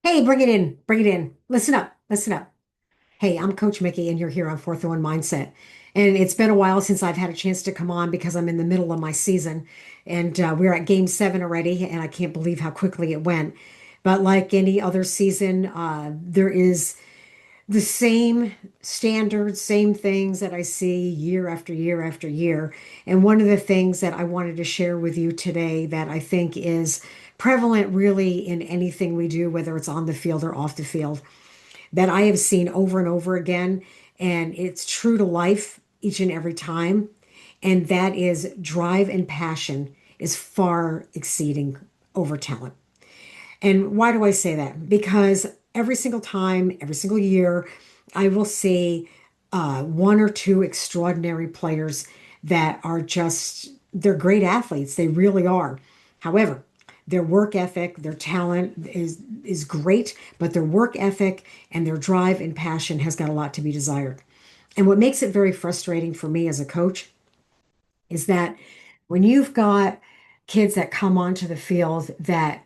Hey, bring it in, bring it in. Listen up, listen up. Hey, I'm Coach Mikki, and you're here on Fourth and One Mindset. And it's been a while since I've had a chance to come on because I'm in the middle of my season. And we're at game seven already, and I can't believe how quickly it went. But like any other season, there is the same standards, same things that I see year after year after year. And one of the things that I wanted to share with you today that I think is prevalent really in anything we do, whether it's on the field or off the field, that I have seen over and over again, and it's true to life each and every time, and that is drive and passion is far exceeding over talent. And why do I say that? Because every single time, every single year, I will see one or two extraordinary players that are just, they're great athletes. They really are. However, their work ethic, their talent is great, but their work ethic and their drive and passion has got a lot to be desired. And what makes it very frustrating for me as a coach is that when you've got kids that come onto the field that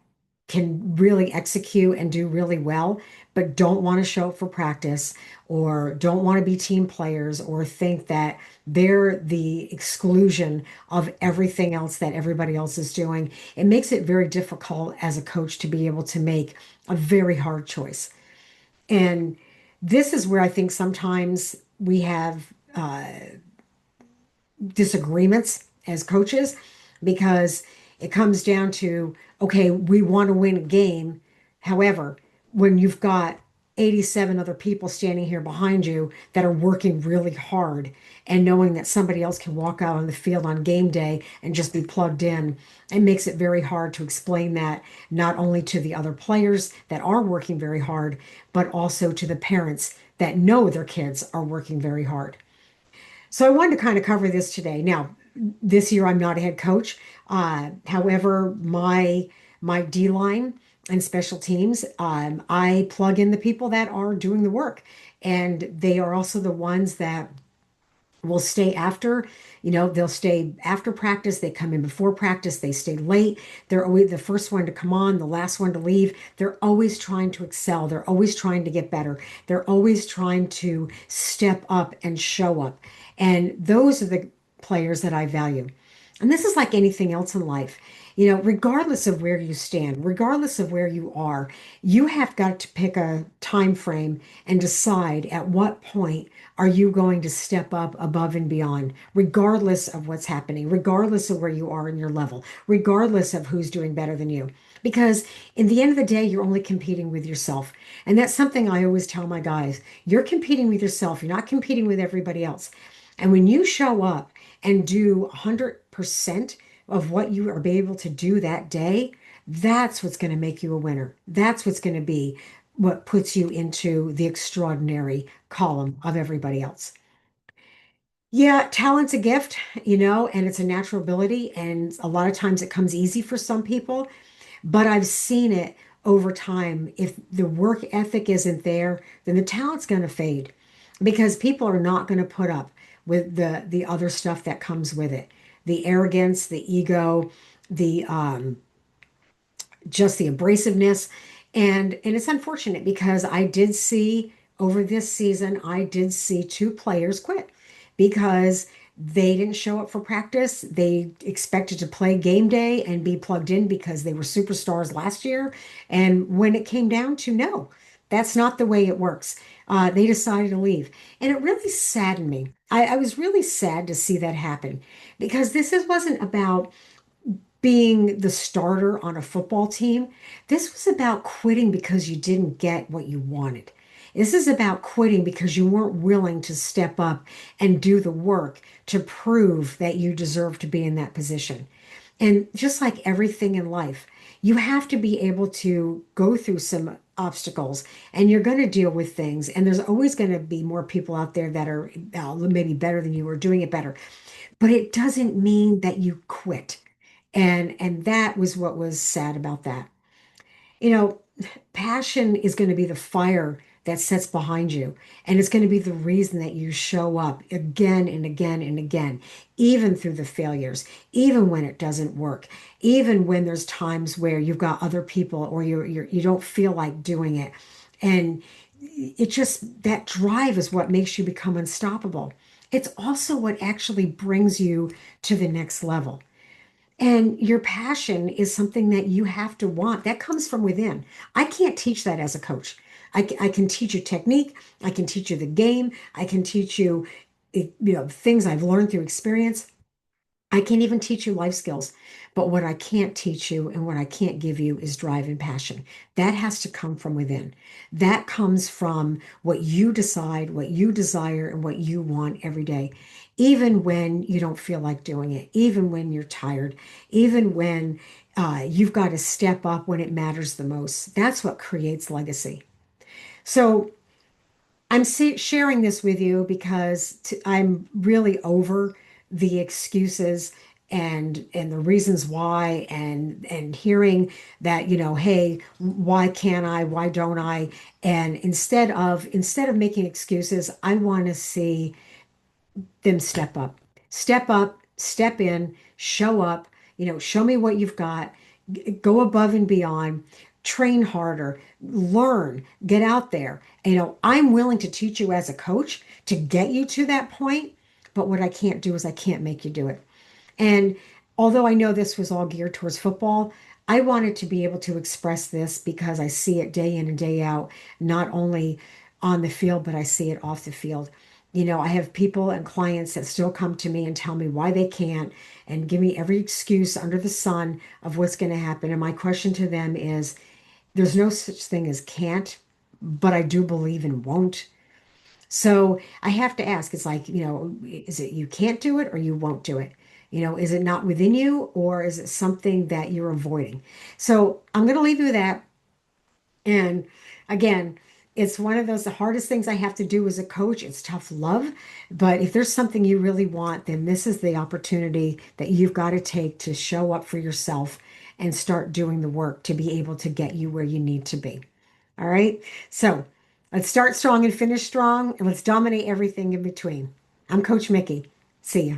can really execute and do really well, but don't want to show up for practice or don't want to be team players or think that they're the exclusion of everything else that everybody else is doing, it makes it very difficult as a coach to be able to make a very hard choice. And this is where I think sometimes we have disagreements as coaches because it comes down to, okay, we want to win a game. However, when you've got 87 other people standing here behind you that are working really hard and knowing that somebody else can walk out on the field on game day and just be plugged in, it makes it very hard to explain that not only to the other players that are working very hard, but also to the parents that know their kids are working very hard. So I wanted to kind of cover this today. Now, this year I'm not a head coach. However, my D line and special teams, I plug in the people that are doing the work, and they are also the ones that will stay after. They'll stay after practice. They come in before practice. They stay late. They're always the first one to come on, the last one to leave. They're always trying to excel. They're always trying to get better. They're always trying to step up and show up. And those are the players that I value. And this is like anything else in life. Regardless of where you stand, regardless of where you are, you have got to pick a time frame and decide at what point are you going to step up above and beyond, regardless of what's happening, regardless of where you are in your level, regardless of who's doing better than you. Because in the end of the day, you're only competing with yourself. And that's something I always tell my guys. You're competing with yourself. You're not competing with everybody else. And when you show up and do 100% of what you are able to do that day, that's what's going to make you a winner. That's what's going to be what puts you into the extraordinary column of everybody else. Yeah, talent's a gift, and it's a natural ability. And a lot of times it comes easy for some people, but I've seen it over time. If the work ethic isn't there, then the talent's going to fade because people are not going to put up with the other stuff that comes with it. The arrogance, the ego, the just the abrasiveness. And it's unfortunate because I did see over this season, I did see two players quit because they didn't show up for practice. They expected to play game day and be plugged in because they were superstars last year. And when it came down to no, that's not the way it works. They decided to leave. And it really saddened me. I was really sad to see that happen because wasn't about being the starter on a football team. This was about quitting because you didn't get what you wanted. This is about quitting because you weren't willing to step up and do the work to prove that you deserve to be in that position. And just like everything in life, you have to be able to go through some obstacles and you're going to deal with things. And there's always going to be more people out there that are maybe better than you or doing it better. But it doesn't mean that you quit. And that was what was sad about that. You know, passion is going to be the fire that sits behind you. And it's going to be the reason that you show up again and again and again, even through the failures, even when it doesn't work, even when there's times where you've got other people or you don't feel like doing it. And it just, that drive is what makes you become unstoppable. It's also what actually brings you to the next level. And your passion is something that you have to want. That comes from within. I can't teach that as a coach. I can teach you technique. I can teach you the game. I can teach you, things I've learned through experience. I can't even teach you life skills. But what I can't teach you and what I can't give you is drive and passion. That has to come from within. That comes from what you decide, what you desire, and what you want every day, even when you don't feel like doing it, even when you're tired, even when you've got to step up when it matters the most. That's what creates legacy. So, sharing this with you because I'm really over the excuses and the reasons why and hearing that, hey, why can't I? Why don't I? And instead of making excuses, I want to see them step up, step in, show up, show me what you've got, go above and beyond, train harder, learn, get out there. I'm willing to teach you as a coach to get you to that point, but what I can't do is I can't make you do it. And although I know this was all geared towards football, I wanted to be able to express this because I see it day in and day out, not only on the field, but I see it off the field. I have people and clients that still come to me and tell me why they can't and give me every excuse under the sun of what's going to happen. And my question to them is there's no such thing as can't, but I do believe in won't. So I have to ask, it's like, is it you can't do it or you won't do it? Is it not within you or is it something that you're avoiding? So I'm going to leave you with that. And again, it's one of those, the hardest things I have to do as a coach. It's tough love. But if there's something you really want, then this is the opportunity that you've got to take to show up for yourself and start doing the work to be able to get you where you need to be. All right. So let's start strong and finish strong, and let's dominate everything in between. I'm Coach Mikki. See ya.